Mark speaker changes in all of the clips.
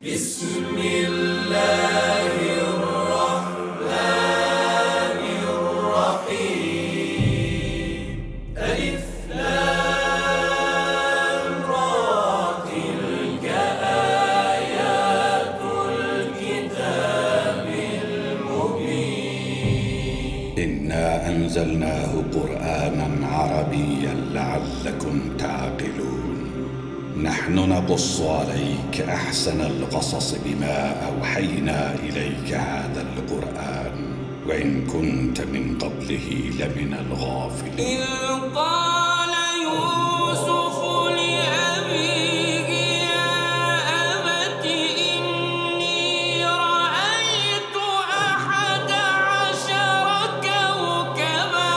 Speaker 1: بسم الله الرحمن الرحيم ألف لام را تلك آيات الكتاب المبين
Speaker 2: إنا أنزلناه قرآنا عربيا لعلكم تعقلون نحن نقص عليك أحسن القصص بما أوحينا إليك هذا القرآن وإن كنت من قبله لمن الغافلين
Speaker 1: إذ قال يوسف لأبيه يا أبت إني رأيت 11 كوكبا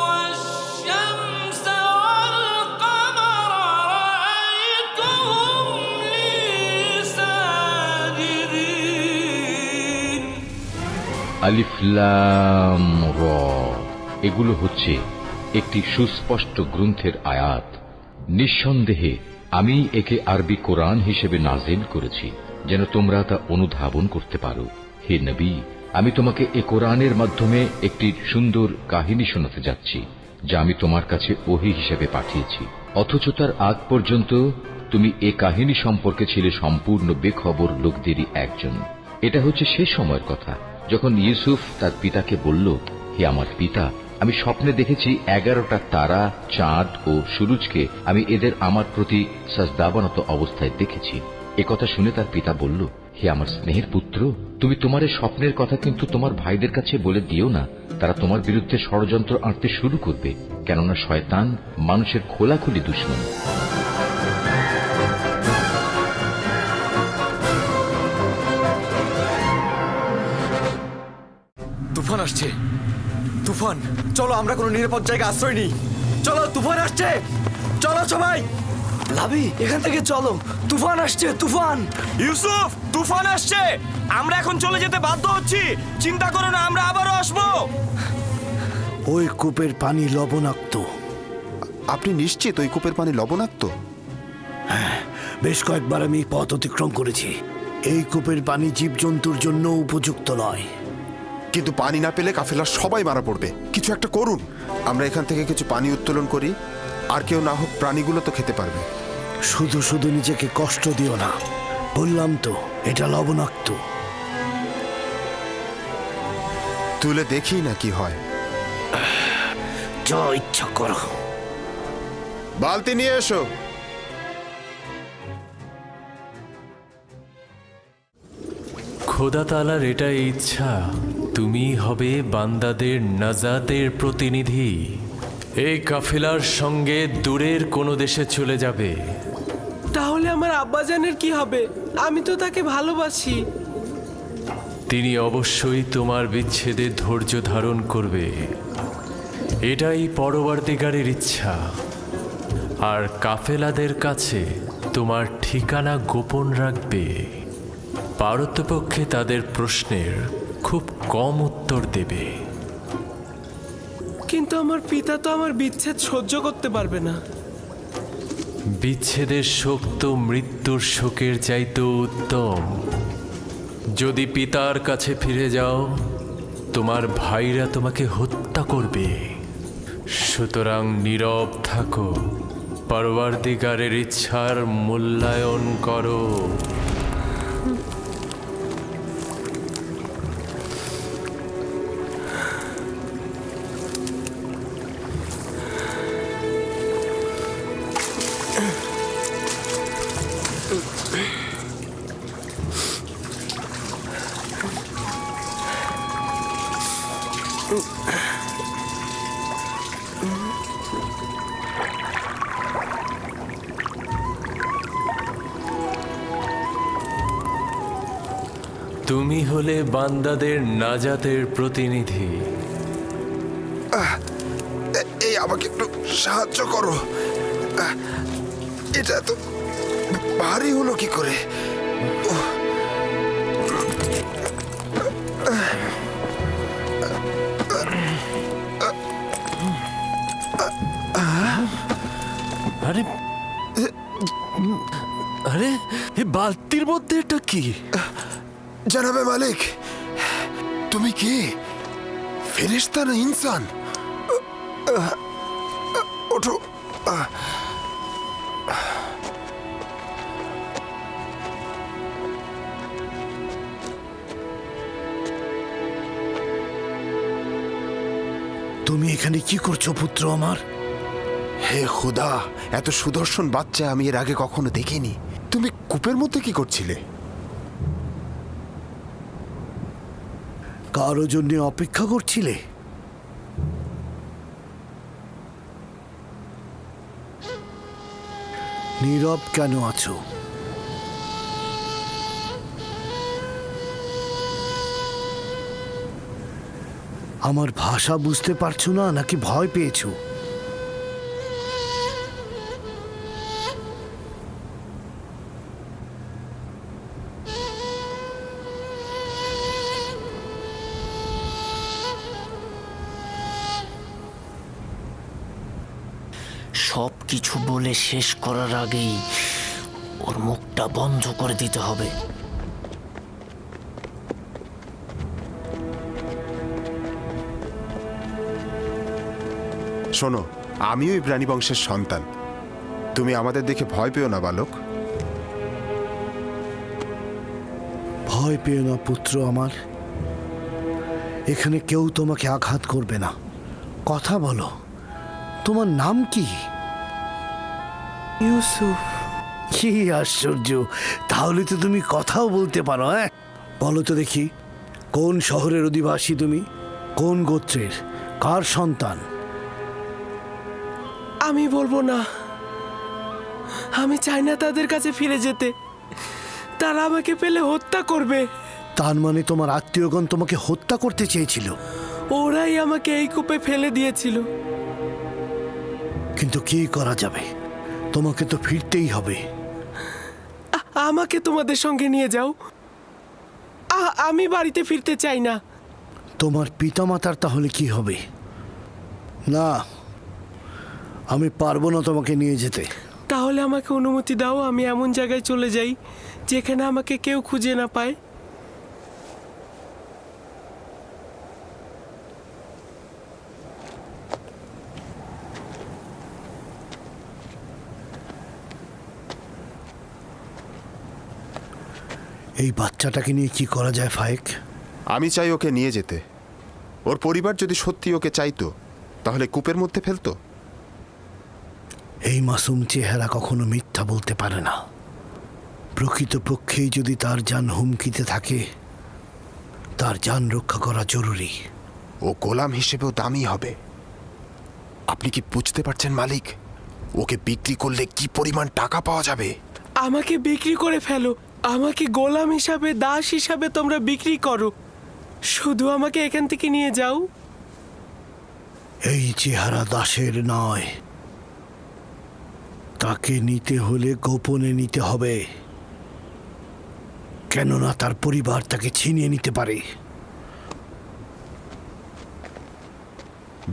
Speaker 1: والشمس والقمر رأيتهم لي ساجدين
Speaker 3: আলিফ লাম র এগুলো হচ্ছে একটি সুস্পষ্ট গ্রন্থের আয়াত। নিঃসন্দেহে আমি একে আরবি কোরআন হিসেবে নাজিল করেছি যেন তোমরা তা অনুধাবন করতে পারো। হে নবী, আমি তোমাকে এ কোরআনের মাধ্যমে একটি সুন্দর কাহিনী শোনাতে যাচ্ছি যা আমি তোমার কাছে ওহী হিসেবে পাঠিয়েছি, অথচ তার আগ পর্যন্ত তুমি এ কাহিনী সম্পর্কে ছিলে সম্পূর্ণ বেখবর লোকদেরই একজন। এটা হচ্ছে সে সময়ের কথা যখন ইউসুফ তার পিতাকে বলল, হে আমার পিতা, আমি স্বপ্নে দেখেছি 11টা তারা, চাঁদ ও সূরজকে আমি এদের আমার প্রতি সাজদাবানত অবস্থায় দেখেছি। একথা শুনে তার পিতা বলল, হে আমার স্নেহের পুত্র, তুমি তোমার এই স্বপ্নের কথা কিন্তু তোমার ভাইদের কাছে বলে দিও না, তারা তোমার বিরুদ্ধে ষড়যন্ত্র আঁটতে শুরু করবে, কেননা শয়তান মানুষের খোলাখুলি দুশমন।
Speaker 4: তুফান আসছে, তুফান! চলো আমরা কোনো নিরাপদ জায়গায় আশ্রয় নিই। চলো, তুফান আসছে, চলো সবাই। লাভি, এখান থেকে চলো, তুফান আসছে, তুফান! ইউসুফ, তুফান আসছে, আমরা এখন চলে যেতে বাধ্য হচ্ছি। চিন্তা করো না, আমরা আবারও আসবো।
Speaker 5: ওই কূপের পানি লবণাক্ত।
Speaker 6: আপনি নিশ্চিত ওই কূপের পানি লবণাক্ত?
Speaker 5: বেশ কয়েকবার আমি পথ অতিক্রম করেছি। এই কূপের পানি জীবজন্তুর জন্য উপযুক্ত নয়।
Speaker 6: কিন্তু পানি না পেলে কাফেলার সবাই মারা পড়বে। কিছু একটা করুন। আমরা এখান থেকে কিছু পানি উত্তোলন করি, আর কেউ না হোক প্রাণীগুলো তো খেতে পারবে।
Speaker 5: শুধু শুধু নিজেকে কষ্ট দিও না, বললাম তো এটা লবণাক্ত।
Speaker 6: তুলে দেখি না কি হয়।
Speaker 5: যা ইচ্ছা করো।
Speaker 6: বালতি নিয়ে এসো।
Speaker 7: খোদা তাআলার এটাই ইচ্ছা, তুমি হবে বান্দাদের নাজাতের প্রতিনিধি। এই কাফেলার সঙ্গে দূরের কোনো দেশে চলে যাবে।
Speaker 8: তাহলে আমার আব্বাজানের কি হবে? আমি তো তাকে ভালোবাসি।
Speaker 7: তিনি অবশ্যই তোমার বিচ্ছেদে ধৈর্য ধারণ করবে, এটাই পরবর্তীকারের ইচ্ছা। আর কাফেলাদের কাছে তোমার ঠিকানা গোপন রাখবে। পারতপক্ষে তাদের প্রশ্নের খুব কম উত্তর দেবে।
Speaker 8: কিন্তু আমার পিতা তো আমার বিচ্ছেদ সহ্য করতে পারবে না।
Speaker 7: বিচ্ছেদের শোক তো মৃত্যুর শোকের চাইতেও উত্তম। যদি পিতার কাছে ফিরে যাও, তোমার ভাইরা তোমাকে হত্যা করবে। সুতরাং নীরব থাকো, পরবর্তীকারের ইচ্ছার মূল্যায়ন করো। তুমি হলে বান্দাদের নাজাতের প্রতিনিধি।
Speaker 6: এই আমাকে একটু সাহায্য করো। এটা তো ভারী হলো কি করে?
Speaker 7: আরে আরে, বালতির মধ্যে এটা কি?
Speaker 6: জানাবে মালিক, তুমি কে? ফেরেশতা না ইনসান? ওঠো।
Speaker 5: তুমি এখানে কি করছো পুত্র আমার?
Speaker 6: হে খুদা, এত সুদর্শন বাচ্চা আমি এর আগে কখনো দেখিনি। তুমি কূপের মধ্যে কি করছিলে?
Speaker 5: কারো জন্য অপেক্ষা করছিলে? নীরব কেন আছো? আমার ভাষা বুঝতে পারছো না নাকি ভয় পেয়েছো?
Speaker 9: সব কিছু বলে শেষ করার আগেই ওর মুখটা বন্ধ করে দিতে হবে।
Speaker 6: শোনো, আমিও ইব্রানি বংশের সন্তান। তুমি আমাদের দেখে ভয় পেও না বালক।
Speaker 5: ভয় পেও না পুত্র আমার, এখানে কেউ তোমাকে আঘাত করবে না। কথা বলো, তোমার নাম কি?
Speaker 8: ইউসুফ।
Speaker 5: কি আশ্চর্য, তাহলে তো তুমি কথাও বলতে পারো। হ্যাঁ, বলো তো দেখি, কোন শহরের অধিবাসী তুমি? কোন গোত্রের? কার সন্তান?
Speaker 8: আমি বলবো না। আমি চাই না তাদের কাছে ফিরে যেতে। তারা আমাকে পেলে হত্যা করবে।
Speaker 5: তার মানে তোমার আত্মীয়গণ তোমাকে হত্যা করতে চেয়েছিল?
Speaker 8: ওরাই আমাকে এই কূপে ফেলে দিয়েছিল।
Speaker 5: কিন্তু কি করা যাবে, তোমাকে তো ফিরতেই হবে।
Speaker 8: আমাকে তোমাদের সঙ্গে নিয়ে যাও। আমি বাড়িতে ফিরতে চাই না।
Speaker 5: তোমার পিতামাতার তাহলে কি হবে? না, আমি পারবো না তোমাকে নিয়ে যেতে।
Speaker 8: তাহলে আমাকে অনুমতি দাও, আমি এমন জায়গায় চলে যাই যেখানে আমাকে কেউ খুঁজে না পায়।
Speaker 5: এই বাচ্চাটাকে নিয়ে কি করা যায় ফায়েক?
Speaker 6: আমি চাই ওকে নিয়ে যেতে। ওর পরিবার যদি সত্যি ওকে চাইতো তাহলে কূপের মধ্যে ফেলতো।
Speaker 5: এই মাসুম চেহারা কখনো মিথ্যা বলতে পারে না। প্রকৃতপক্ষেই যদি তার জান হুমকিতে থাকে, তার জান রক্ষা করা জরুরি।
Speaker 6: ও গোলাম হিসেবেও দামি হবে। আপনি কি বুঝতে পারছেন মালিক? ওকে বিক্রি করলে কি পরিমাণ টাকা পাওয়া যাবে?
Speaker 8: আমাকে বিক্রি করে ফেলো, আমাকে গোলাম হিসাবে, দাস হিসাবে তোমরা বিক্রি করো। শুধু আমাকে এখান থেকে নিয়ে যাও।
Speaker 5: এই চেহারা দাসের নয়, তাকে নিতে হলে গোপনে নিতে হবে, কেননা তার পরিবার তাকে ছিনিয়ে নিতে পারে।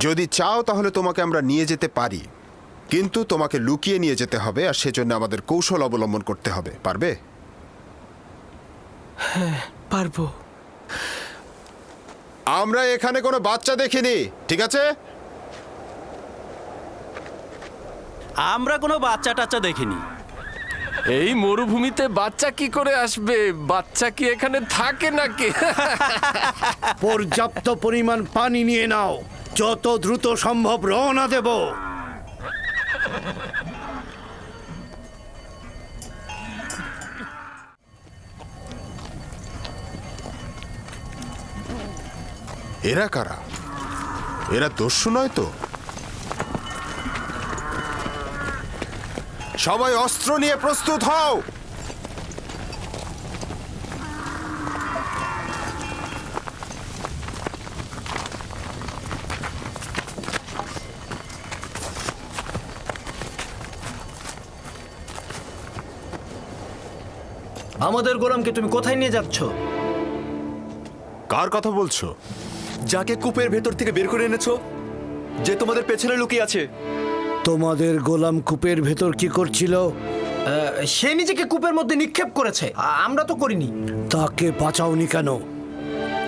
Speaker 6: যদি চাও তাহলে তোমাকে আমরা নিয়ে যেতে পারি, কিন্তু তোমাকে লুকিয়ে নিয়ে যেতে হবে, আর সেজন্য আমাদের কৌশল অবলম্বন করতে হবে। পারবে?
Speaker 8: পারবো।
Speaker 6: আমরা এখানে কোনো বাচ্চা দেখিনি, ঠিক আছে?
Speaker 10: আমরা কোনো বাচ্চা টাচ্চা দেখিনি।
Speaker 7: এই মরুভূমিতে বাচ্চা কি করে আসবে? বাচ্চা কি এখানে থাকে নাকি?
Speaker 5: পর্যাপ্ত পরিমাণ পানি নিয়ে নাও, যত দ্রুত সম্ভব রওনা দেব।
Speaker 6: এরা কারা? এরা দস্যু নয় তো? সবাই অস্ত্র নিয়ে প্রস্তুত হও।
Speaker 10: আমাদের গোলামকে তুমি কোথায় নিয়ে যাচ্ছ?
Speaker 6: কার কথা বলছো?
Speaker 4: যাকে কূপের ভেতর থেকে বের করে এনেছো, যে তোমাদের পেছনে লুকিয়ে আছে।
Speaker 5: তোমাদের গোলাম কূপের ভেতর কি করছিল?
Speaker 9: সে নিজেকে কূপের মধ্যে নিক্ষেপ করেছে, আমরা তো করিনি।
Speaker 5: তাকে বাঁচাওনি কেন?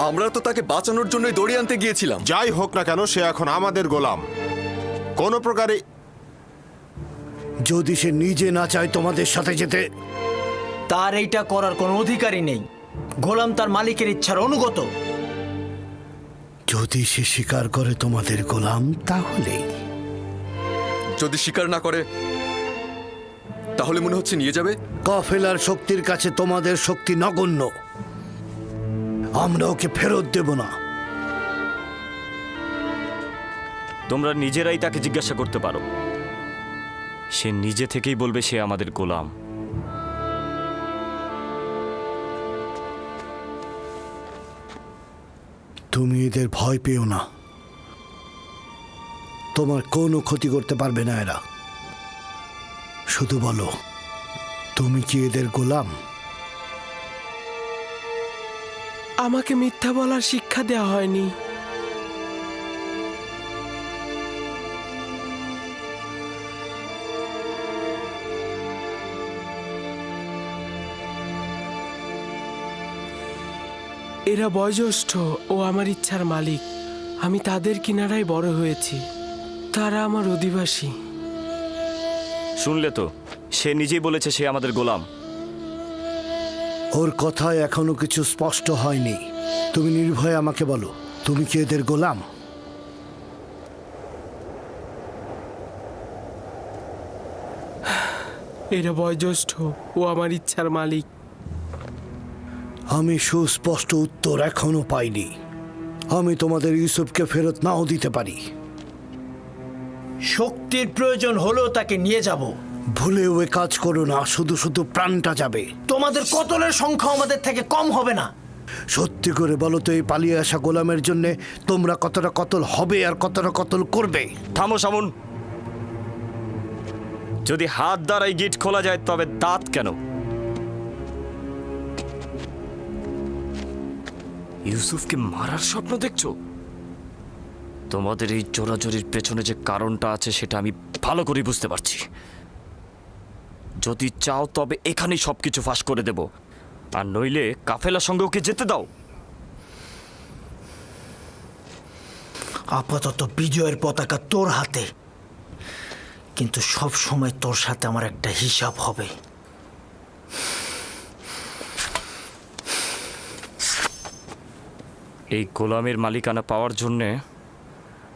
Speaker 4: আমরা তো তাকে বাঁচানোর জন্যই দড়ি আনতে গিয়েছিলাম।
Speaker 6: যাই হোক না কেন, সে এখন আমাদের গোলাম। কোনো প্রকারে
Speaker 5: যদি সে নিজে না চায় তোমাদের সাথে যেতে,
Speaker 9: তার এইটা করার কোনো অধিকারই নেই। গোলাম তার মালিকের ইচ্ছার অনুগত।
Speaker 5: যদি সে স্বীকার করে তোমাদের গোলাম, তাহলে
Speaker 4: যদি স্বীকার না করে তাহলে মনে হচ্ছে নিয়ে যাবে।
Speaker 5: কাফেলার শক্তির কাছে তোমাদের শক্তি নগণ্য। আমরা ওকে ফেরত দেব না।
Speaker 10: তোমরা নিজেরাই তাকে জিজ্ঞাসা করতে পারো, সে নিজে থেকেই বলবে সে আমাদের গোলাম।
Speaker 5: তুমি এদের ভয় পেও না, তোমার কোনো ক্ষতি করতে পারবে না এরা। শুধু বলো, তুমি কি এদের গোলাম?
Speaker 8: আমাকে মিথ্যা বলার শিক্ষা দেওয়া হয়নি। এরা বয়োজ্যেষ্ঠ ও আমার ইচ্ছার মালিক। আমি তাদের কিনারায় বড় হয়েছি, তারা আমার অধিবাসী।
Speaker 10: শুনলে তো, সে নিজেই বলেছে সে আমাদের গোলাম।
Speaker 5: ওর কথায় এখনো কিছু স্পষ্ট হয়নি। তুমি নির্ভয়ে আমাকে বলো, তুমি কি এদের গোলাম?
Speaker 8: এরা বয়োজ্যেষ্ঠ ও আমার ইচ্ছার মালিক।
Speaker 5: আমি সুস্পষ্ট উত্তর এখনো পাইনি। আমি তোমাদের ইউসুফকে ফেরত নাও দিতে পারি।
Speaker 9: শক্তির প্রয়োজন হলেও তাকে নিয়ে যাব।
Speaker 5: ভুলেও এ কাজ করো না, শুধু শুধু প্রাণটা যাবে।
Speaker 9: তোমাদের কতলের সংখ্যা আমাদের থেকে কম হবে না।
Speaker 5: সত্যি করে বলো তো, এই পালিয়ে আসা গোলামের জন্য তোমরা কতটা কতল হবে আর কতটা কতল করবে?
Speaker 10: থামো সামুন। যদি হাত দ্বারাই গিট খোলা যায় তবে দাঁত কেন? ইউসুফকে মারার স্বপ্ন দেখছো? তোমাদের এই জোরাজোরির পেছনে যে কারণটা আছে সেটা আমি ভালো করে বুঝতে পারছি। যদি চাও তবে এখানেই সবকিছু ফাঁস করে দেব, আর নইলে কাফেলার সঙ্গে ওকে যেতে দাও।
Speaker 9: আপাতত বিজয়ের পতাকা তোর হাতে, কিন্তু সব সময় তোর সাথে আমার একটা হিসাব হবে।
Speaker 10: এই গোলামের মালিকানা পাওয়ার জন্যে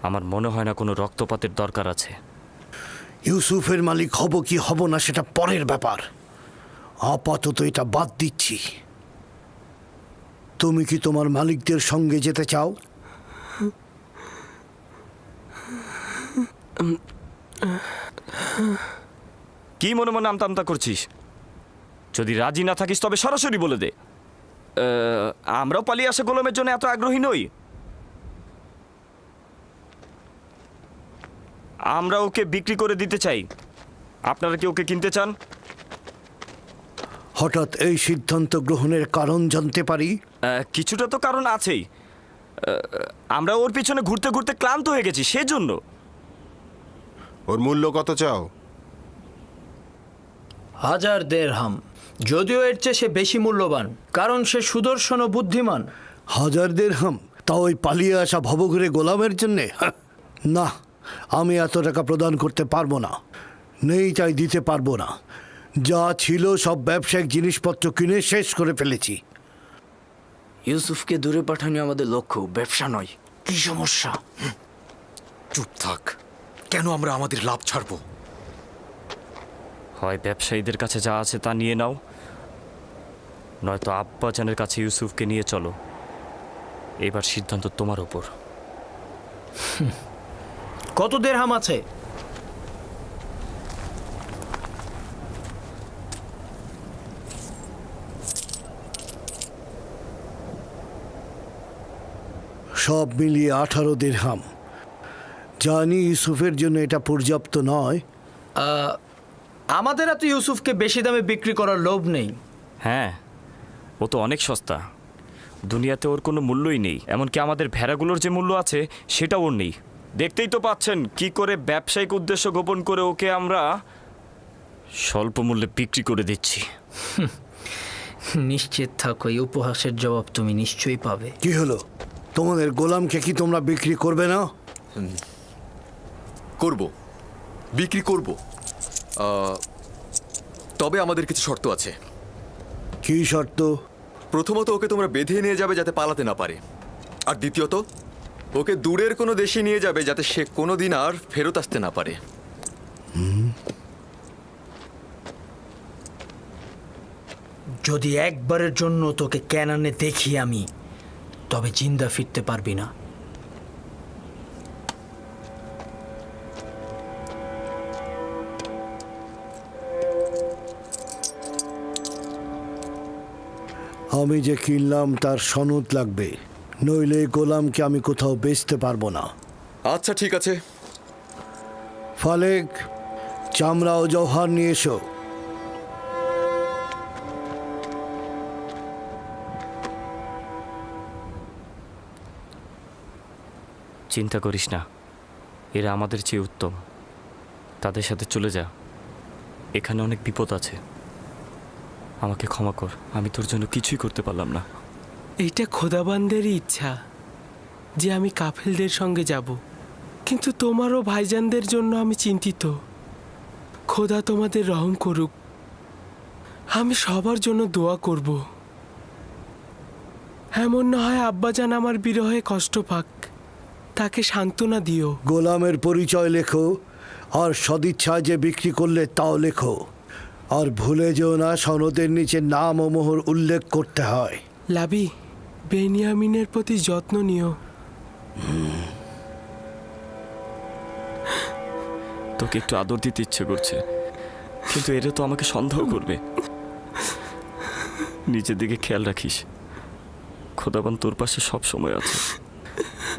Speaker 10: আমার মনে হয় না কোনো রক্তপাতের দরকার আছে।
Speaker 5: ইউসুফের মালিক হব কি হব না সেটা পরের ব্যাপার। আপাতত এটা বাদ দিচ্ছি। তুমি কি তোমার মালিকদের সঙ্গে যেতে চাও?
Speaker 10: কি মনে মনে আমতা আমতা করছিস? যদি রাজি না থাকিস তবে সরাসরি বলে দে। আমরাও পালিয়ে আসা গোলামের জন্য এত আগ্রহী নই। আমরা ওকে বিক্রি করে দিতে চাই। আপনারা কি ওকে কিনতে চান?
Speaker 5: হঠাৎ এই সিদ্ধান্ত গ্রহণের কারণ জানতে পারি?
Speaker 10: কিছুটা তো কারণ আছেই। আমরা ওর পিছনে ঘুরতে ঘুরতে ক্লান্ত হয়ে গেছি, সেজন্য।
Speaker 6: ওর মূল্য কত চাও?
Speaker 9: 1000 দিরহাম। যদিও এর চেয়ে সে বেশি মূল্যবান, কারণ সে সুদর্শন ও বুদ্ধিমান।
Speaker 5: 1000 দিরহাম? তা ওই পালিয়ে আসা ভবঘুরে গোলামের জন্যে? না, আমি এত টাকা প্রদান করতে পারবো না। নেই তাই দিতে পারবো না। যা ছিল সব ব্যবসায়িক জিনিসপত্র কিনে শেষ করে ফেলেছি।
Speaker 9: ইউসুফকে দূরে পাঠানো আমাদের লক্ষ্য, ব্যবসা নয়। কি সমস্যা?
Speaker 4: চুপ থাক। কেন আমরা আমাদের লাভ ছাড়বো?
Speaker 10: হয় ব্যবসায়ীদের কাছে যা আছে তা নিয়ে নাও, নয়তো আব্বাজানের কাছে ইউসুফকে নিয়ে চলো। এবার সিদ্ধান্ত তোমার ওপর।
Speaker 9: কত দিরহাম আছে?
Speaker 5: সব মিলিয়ে 18 দিরহাম। জানি ইউসুফের জন্য এটা পর্যাপ্ত নয়।
Speaker 9: আমাদের এত ইউসুফকে বেশি দামে বিক্রি করার লোভ নেই।
Speaker 10: হ্যাঁ, ও তো অনেক সস্তা। দুনিয়াতে ওর কোনো মূল্যই নেই। এমনকি আমাদের ভেড়াগুলোর যে মূল্য আছে সেটাও ওর নেই। দেখতেই তো পাচ্ছেন কি করে ব্যবসায়িক উদ্দেশ্য গোপন করে ওকে আমরা স্বল্প মূল্যে বিক্রি করে দিচ্ছি।
Speaker 9: নিশ্চিত থাকো, এই উপহাসের জবাব তুমি নিশ্চয়ই পাবে।
Speaker 5: কি হলো, তোমাদের গোলামকে কি তোমরা বিক্রি করবে না?
Speaker 11: করব, বিক্রি করব। তবে আমাদের কিছু শর্ত আছে।
Speaker 5: কি শর্ত?
Speaker 11: প্রথমত, ওকে তোমরা বেঁধে নিয়ে যাবে যাতে পালাতে না পারে। আর দ্বিতীয়ত, ওকে দূরের কোনো দেশে নিয়ে যাবে যাতে সে কোনোদিন আর ফেরত আসতে না পারে।
Speaker 9: যদি একবারের জন্য তোকে ক্যানানে দেখি আমি, তবে জিন্দা ফিরতে পারবি না।
Speaker 5: আমি যে কিনলাম তার সনদ লাগবে, নইলে এই গোলামকে আমি কোথাও বেচতে পারবো না।
Speaker 11: আচ্ছা, ঠিক আছে।
Speaker 5: ফালেক, চামড়া ও জওহার নিয়ে এসো।
Speaker 10: চিন্তা করিস না, এরা আমাদের চেয়ে উত্তম। তাদের সাথে চলে যা, এখানে অনেক বিপদ আছে। আমাকে ক্ষমা কর, আমি তোর জন্য কিছুই করতে পারলাম না।
Speaker 8: এইটা খোদাবান্দেরই ইচ্ছা যে আমি কাফেলদের সঙ্গে যাব, কিন্তু তোমারও ভাইজানদের জন্য আমি চিন্তিত। খোদা তোমাদের রহম করুক। আমি সবার জন্য দোয়া করব। এমন না হয় আব্বাজান আমার বিরহে কষ্ট পাক, তাকে সান্ত্বনা দিও।
Speaker 5: গোলামের পরিচয় লেখো, আর সদিচ্ছায় যে বিক্রি করলে তাও লেখো। আর ভুলে যেও না, সনদের নিচে নাম ও মোহর উল্লেখ করতে হয়।
Speaker 8: লাবি, বেনিয়ামিনের প্রতি যত্ন নিও।
Speaker 10: তোকে একটু আদর দিতে ইচ্ছে করছে, কিন্তু এরা তো আমাকে সন্দেহ করবে। নিজের দিকে খেয়াল রাখিস, খোদাবান তোর পাশে সব সময় আছে।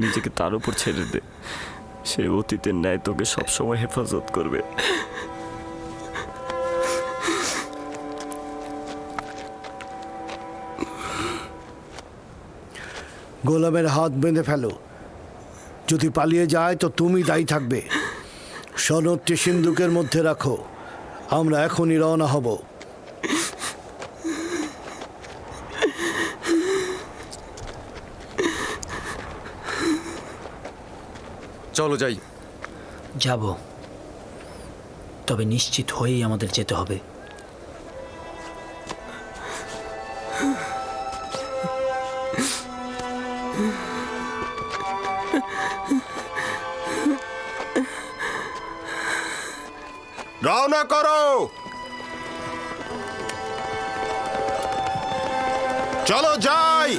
Speaker 10: নিজেকে তার উপর ছেড়ে দে, সে অতীতের ন্যায় তোকে সবসময় হেফাজত করবে।
Speaker 5: গোলামের হাত বেঁধে ফেলো, যদি পালিয়ে যায় তো তুমি দায়ী থাকবে। সনদটি সিন্দুকের মধ্যে রাখো, আমরা এখনই রওনা হব।
Speaker 11: চলো যাই।
Speaker 9: যাব, তবে নিশ্চিত হয়েই আমাদের যেতে হবে।
Speaker 6: রওনা করো, চলো যাই।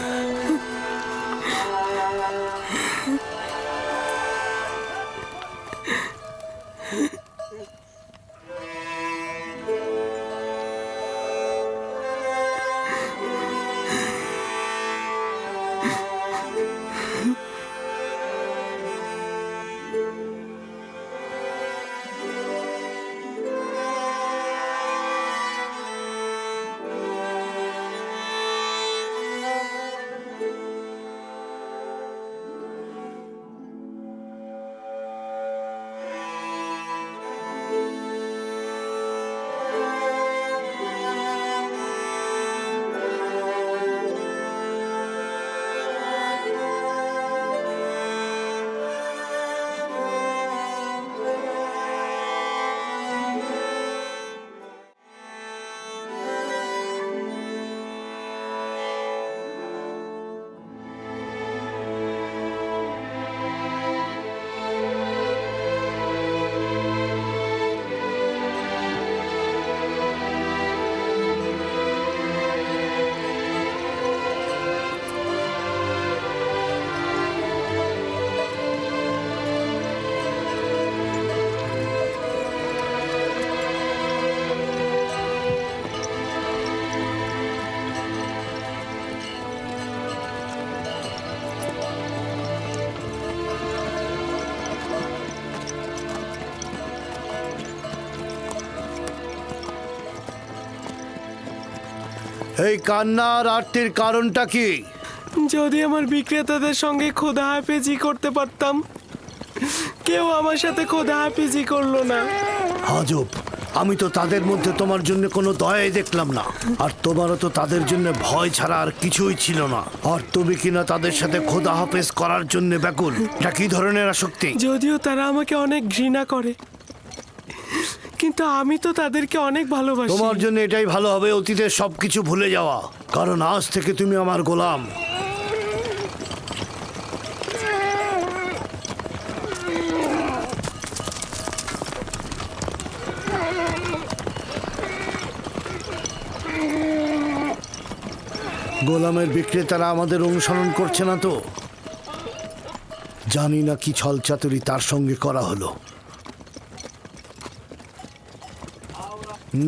Speaker 5: এই কান্না আর আরতির কারণটা কি?
Speaker 8: যদি আমার বিক্রেতাদের সঙ্গে খোদা হাফেজি করতে পারতাম, কেউ আমার সাথে খোদা হাফেজি করলো না।
Speaker 5: আজব, আমি তো তাদের মধ্যে তোমার জন্য কোনো দয়াই দেখলাম না, আর তোমারও তো তাদের জন্য ভয় ছাড়া আর কিছুই ছিল না। আর তুমি কিনা তাদের সাথে খোদা হাফেজ করার জন্য ব্যাকুল। এটা কি ধরনের আসক্তি?
Speaker 8: যদিও তারা আমাকে অনেক ঘৃণা করে, কিন্তু আমি তো তাদেরকে অনেক ভালোবাসি।
Speaker 5: তোমার জন্য এটাই ভালো হবে অতীতের সবকিছু ভুলে যাওয়া, কারণ আজ থেকে তুমি আমার গোলাম। গোলামের বিক্রেতারা আমাদের অনুসরণ করছে না তো? জানি না কি ছলচাতুরি তার সঙ্গে করা হলো।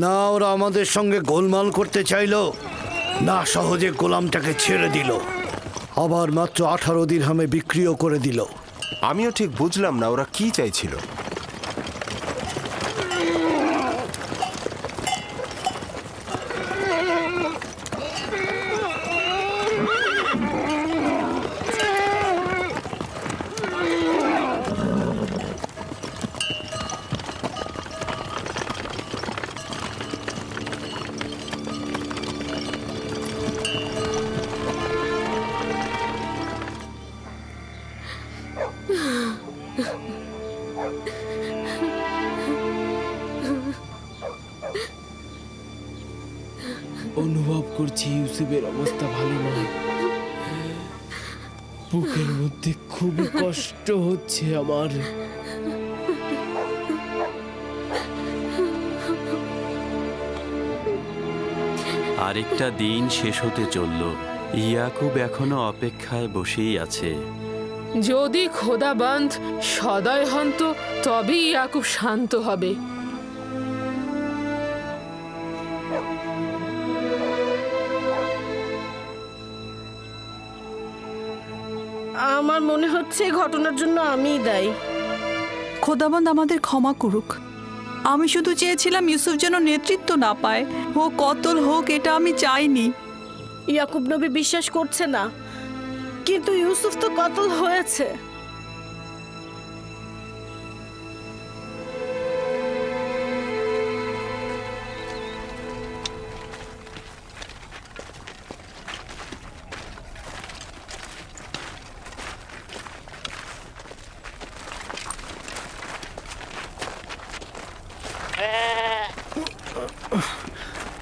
Speaker 5: না ওরা আমাদের সঙ্গে গোলমাল করতে চাইলো, না সহজে গোলামটাকে ছেড়ে দিল, আবার মাত্র 18 দিরহামে বিক্রিও করে দিল।
Speaker 6: আমিও ঠিক বুঝলাম না ওরা কি চাইছিল।
Speaker 8: অনুভব করছি ইউসুফের অবস্থা ভালো নয়। বুকের মধ্যে খুবই কষ্ট হচ্ছে আমার।
Speaker 12: আরেকটা দিন শেষ হতে চলল। ইয়াকুব এখনো অপেক্ষায় বসেই আছে।
Speaker 13: যদি খোদাবন্ধ সদয় হন তো তবেই ইয়াকুব শান্ত হবে।
Speaker 14: আমার মনে হচ্ছে এই ঘটনার জন্য আমিই দায়ী।
Speaker 15: খোদাবন্দ আমাদের ক্ষমা করুক। আমি শুধু চেয়েছিলাম ইউসুফ যেন নেতৃত্ব না পায়, ও কতল হোক এটা আমি চাইনি।
Speaker 14: ইয়াকুব নবী বিশ্বাস করছে না, কিন্তু ইউসুফ তো কতল হয়েছে।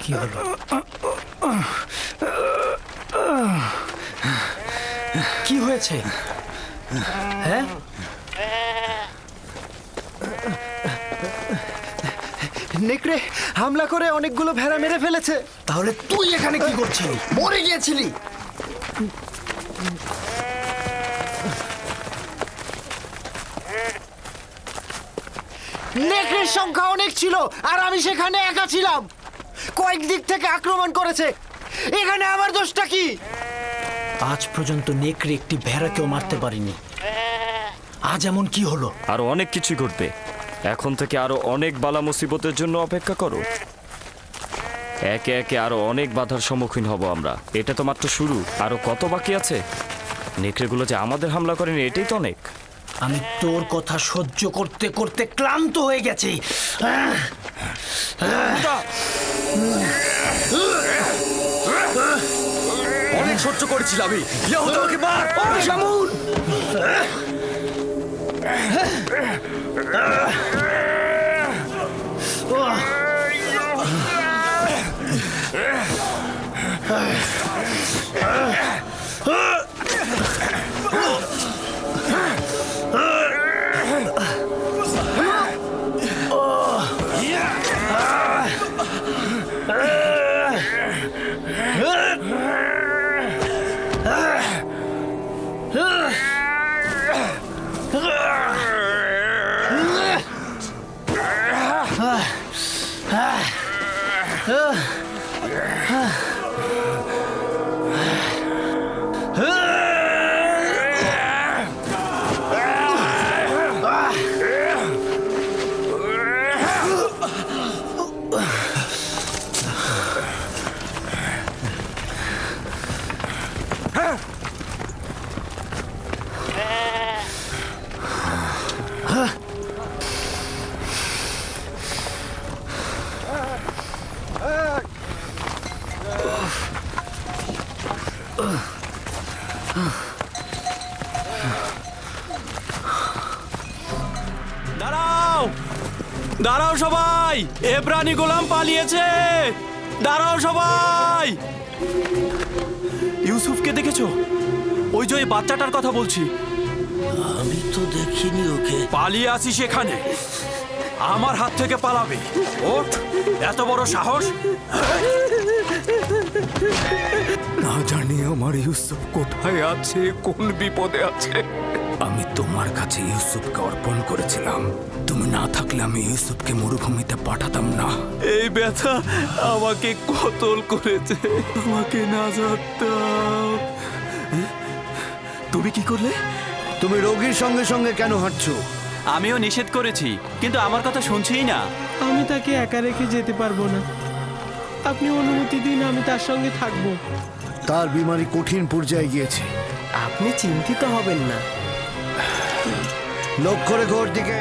Speaker 5: কি হলো?
Speaker 4: কি হয়েছে? হ্যাঁ, নেকড়ে হামলা করে অনেকগুলো ভেড়া মেরে ফেলেছে। তাহলে তুই এখানে কি করছিলি? মরে গিয়েছিলি? নেকড়ের সংখ্যা অনেক ছিল আর আমি সেখানে একা ছিলাম। কয়েক দিক থেকে আক্রমণ করেছে, এখানে আমার দোষটা কি?
Speaker 9: আজ পর্যন্ত নেকড়ে একটি ভেড়াকেও মারতে পারিনি। আজ এমন কি হলো?
Speaker 10: আরো অনেক কিছু ঘটবে। এখন থেকে আরো অনেক বালা মুসিবতের জন্য অপেক্ষা করো। একে একে আরো অনেক বাধার সম্মুখীন হব আমরা। এটা তো মাত্র শুরু, আরো কত বাকি আছে। নেকড়েগুলো যে আমাদের হামলা করেনি এটাই তো অনেক।
Speaker 9: আমি তোর কথা সহ্য করতে করতে ক্লান্ত হয়ে গেছি।
Speaker 4: অনেক সহ্য করেছিলাম আমি। ইয়াহুদাকে মার! শামুন!
Speaker 12: দাঁড়াও দাঁড়াও সবাই, এব্রানি গোলাম পালিয়েছে। দাঁড়াও সবাই। ইউসুফকে দেখেছো? ওই যে ওই বাচ্চাটার কথা বলছি।
Speaker 9: আমি তো দেখিনি ওকে।
Speaker 12: পালিয়ে আসি সেখানে, আমার হাত থেকে পালাবে? ওঠ, এত বড় সাহস!
Speaker 4: না জানি আমার ইউসুফ কোথায় আছে, কোন বিপদে আছে। আমি তোমার কাছে ইউসুফকে অর্পণ করেছিলাম। তুমি না থাকলে আমি ইউসুফকে মরুভূমিতে পাঠাতাম না।
Speaker 12: এই ব্যথা আমাকে কতল করেছে, আমাকে নাজাত দাও। তুমি কি করলে?
Speaker 5: তুমি রোগীর সঙ্গে সঙ্গে কেন হাঁটছো?
Speaker 12: আমিও নিষেধ করেছি, কিন্তু আমার কথা শুনছেই না।
Speaker 8: আমি তাকে একা রেখে যেতে পারবো না। আপনি অনুমতি দিন, আমি তার সঙ্গে থাকবো।
Speaker 5: তার বিমারি কঠিন পর্যায়ে গিয়েছে।
Speaker 8: আপনি চিন্তিত হবেন না।
Speaker 5: লক্ষ্য রেখো ওর দিকে।